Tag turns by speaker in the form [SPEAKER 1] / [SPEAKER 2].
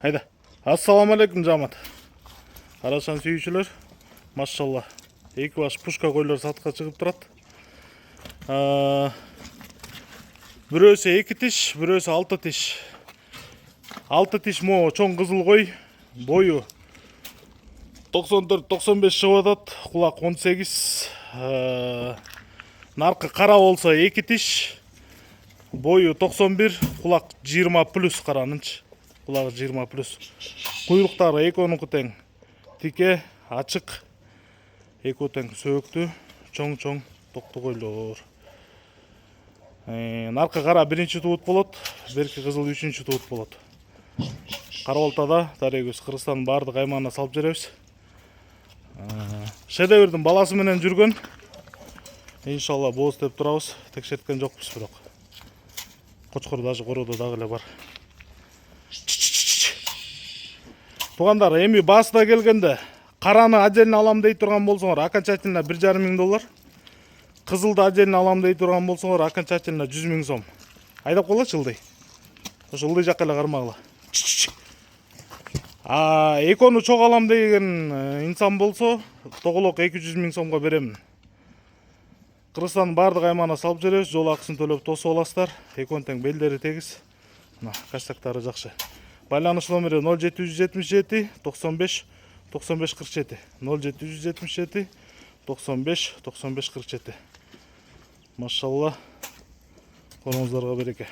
[SPEAKER 1] Hayda. Assalamu alaikum жамат. Арашан сүйүүчүлөр, машалла. Эки баш пушка койлор сатка чыгып турат. Бирөөсү 2 тиш, бирөөсү 6 тиш. 6 тиш мо чоң кызыл кой, бою 94-95 чыгып атат, кулак 18. Наркы кара болсо 2 тиш, бою 91, кулак 20 плюс каранынчы. Кулак 20 плюс. Куйруктары экөөнүкү тең. Тике, ачык. Экөө тең сөөктүү, чоң токту койлор. Наркы кара биринчи туут болот, берки кызыл үчүнчү туут болот. Кара Балтада дарегибиз Кыргызстандын баардык аймагына салып беребиз. Шедеврдин баласы менен жүргөн. Иншалла бооз деп турабыз. Текшерткен жокпуз бирок. Кочкор даже короодо дагы эле бар. Тугандар, эми баста келгенде караны отдельно алам дей турган болсоңор, окончательно 1,5 миң доллар. Кызылды отдельно алам дей турган болсоңор, окончательно 100 миң сом. Айдап коелачы ылдый. Ошо ылдый жакка эле кармагыла. Экөөнү чок алам деген инсан болсо, тоголок 200 миң сомго беремин. Кыргызстандын баардык аймагына салып беребиз, жол акысын төлөп тосуп аласыздар. Экөөнү тең белдери тегиз. Мына кастактары жакшы. Байланыш номери 0777 95 95 47. 0777 95 95 47. Машалла. Колуңуздарга береке.